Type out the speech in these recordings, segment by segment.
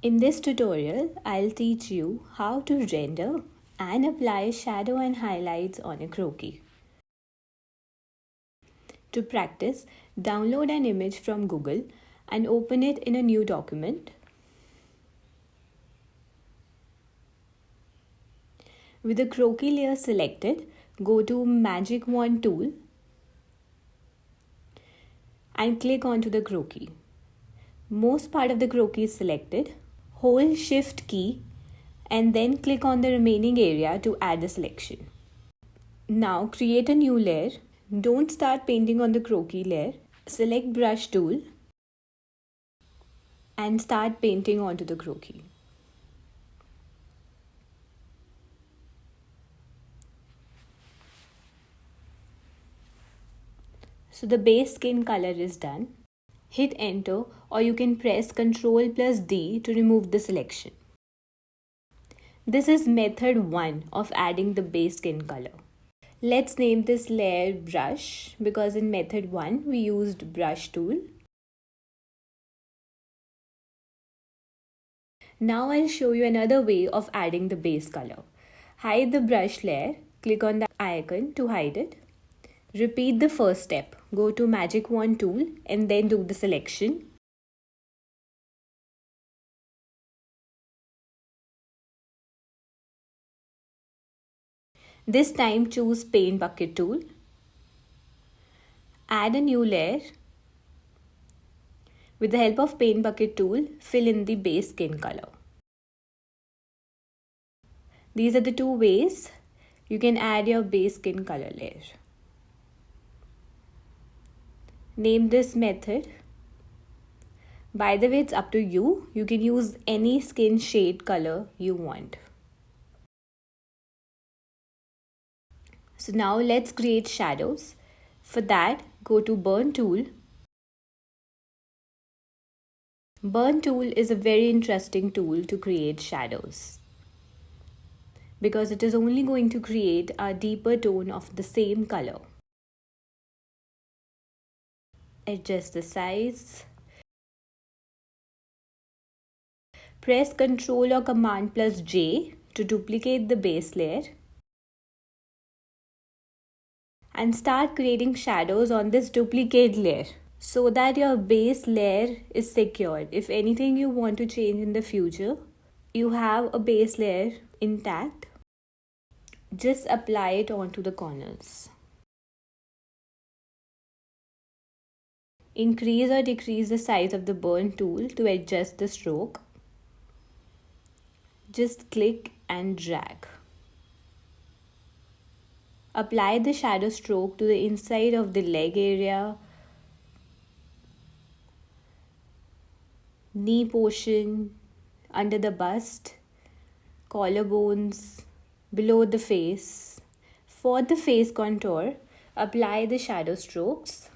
In this tutorial, I'll teach you how to render and apply shadow and highlights on a croquis. To practice, download an image from Google and open it in a new document. With the croquis layer selected, go to Magic Wand tool and click onto the croquis. Most part of the croquis is selected. Hold Shift key and then click on the remaining area to add the selection. Now create a new layer. Don't start painting on the croquis layer. Select brush tool and start painting onto the croquis. So the base skin color is done. Hit enter or you can press Ctrl plus D to remove the selection. This is method 1 of adding the base skin color. Let's name this layer brush because in method 1 we used brush tool. Now I'll show you another way of adding the base color. Hide the brush layer, click on the icon to hide it. Repeat the first step. Go to Magic Wand tool and then do the selection. This time choose Paint Bucket tool. Add a new layer. With the help of Paint Bucket tool, fill in the base skin color. These are the two ways you can add your base skin color layer. Name this method. By the way, it's up to you. You can use any skin shade color you want. So now let's create shadows. For that, go to Burn tool. Burn tool is a very interesting tool to create shadows because it is only going to create a deeper tone of the same color. Adjust the size. Press Ctrl or Command plus J to duplicate the base layer. And start creating shadows on this duplicate layer so that your base layer is secured. If anything you want to change in the future, you have a base layer intact. Just apply it onto the corners. Increase or decrease the size of the burn tool to adjust the stroke. Just click and drag. Apply the shadow stroke to the inside of the leg area, knee portion, under the bust, collarbones, below the face. For the face contour, apply the shadow strokes.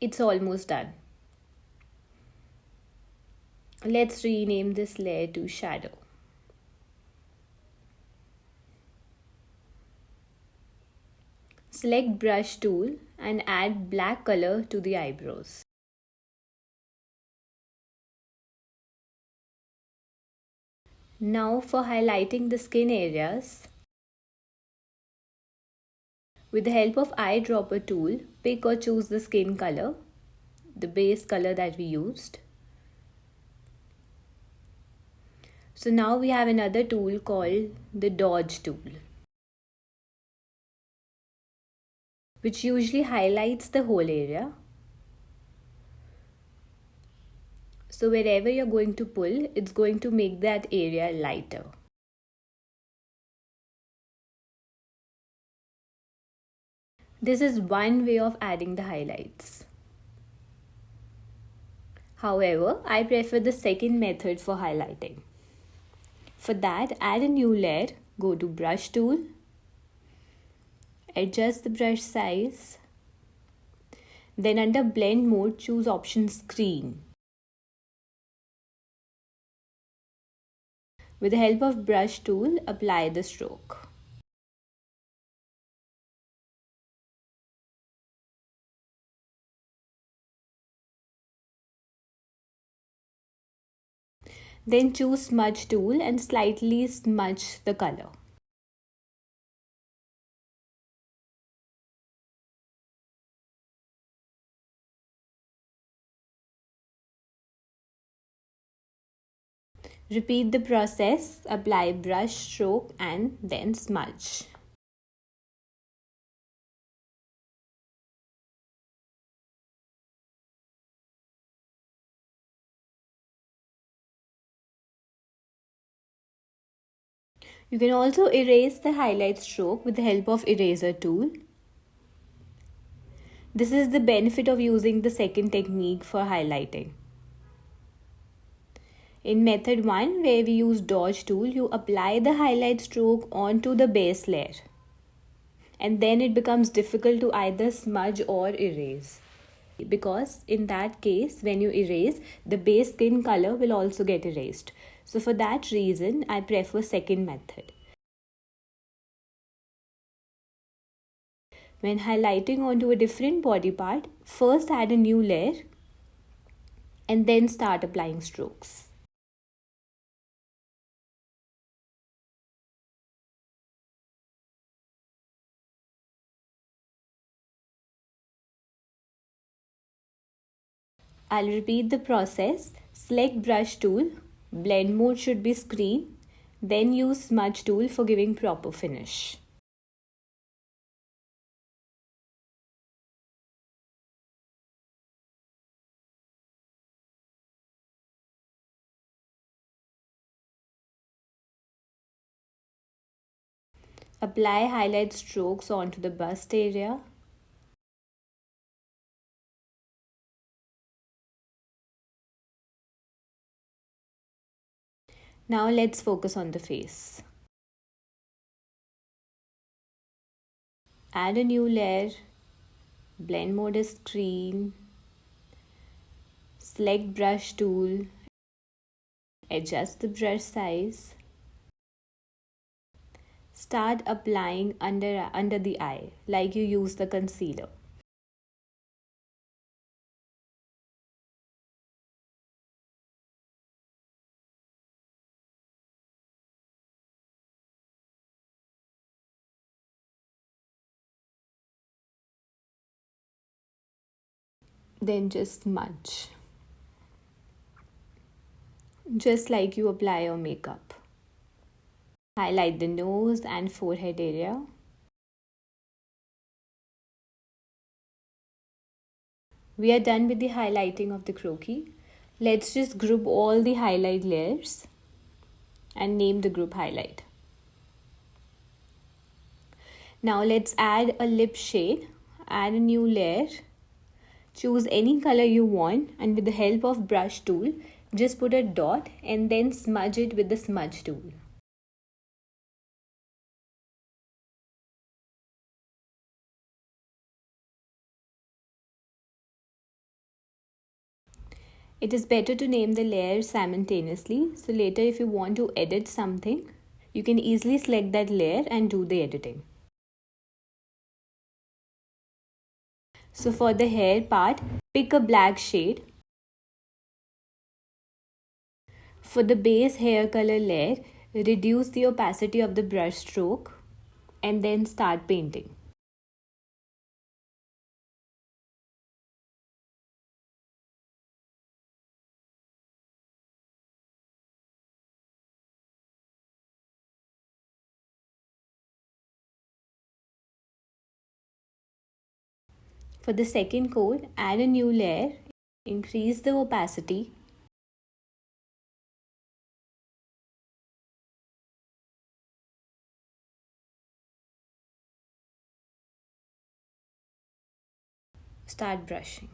It's almost done. Let's rename this layer to shadow. Select brush tool and add black color to the eyebrows. Now for highlighting the skin areas, with the help of eyedropper tool, pick or choose the skin color, the base color that we used. So now we have another tool called the dodge tool, which usually highlights the whole area. So wherever you're going to pull, it's going to make that area lighter. This is one way of adding the highlights. However, I prefer the second method for highlighting. For that, add a new layer, go to brush tool, adjust the brush size, then under blend mode choose option screen. With the help of brush tool, apply the stroke. Then choose smudge tool and slightly smudge the color. Repeat the process, apply brush stroke and then smudge. You can also erase the highlight stroke with the help of eraser tool. This is the benefit of using the second technique for highlighting. In method 1, where we use dodge tool, you apply the highlight stroke onto the base layer. And then it becomes difficult to either smudge or erase. Because in that case, when you erase, the base skin color will also get erased. So for that reason, I prefer second method. When highlighting onto a different body part, first add a new layer and then start applying strokes. I'll repeat the process. Select brush tool, blend mode should be screen, then use smudge tool for giving proper finish. Apply highlight strokes onto the bust area. Now let's focus on the face. Add a new layer. Blend mode is screen. Select brush tool. Adjust the brush size. Start applying under the eye like you use the concealer. Then just smudge. Just like you apply your makeup. Highlight the nose and forehead area. We are done with the highlighting of the croquis. Let's just group all the highlight layers and name the group highlight. Now let's add a lip shade. Add a new layer. Choose any color you want and with the help of brush tool, just put a dot and then smudge it with the smudge tool. It is better to name the layers simultaneously, so later if you want to edit something, you can easily select that layer and do the editing. So for the hair part, pick a black shade. For the base hair color layer, reduce the opacity of the brush stroke and then start painting. For the second coat, add a new layer, increase the opacity. Start brushing.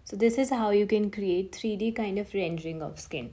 So this is how you can create 3D kind of rendering of skin.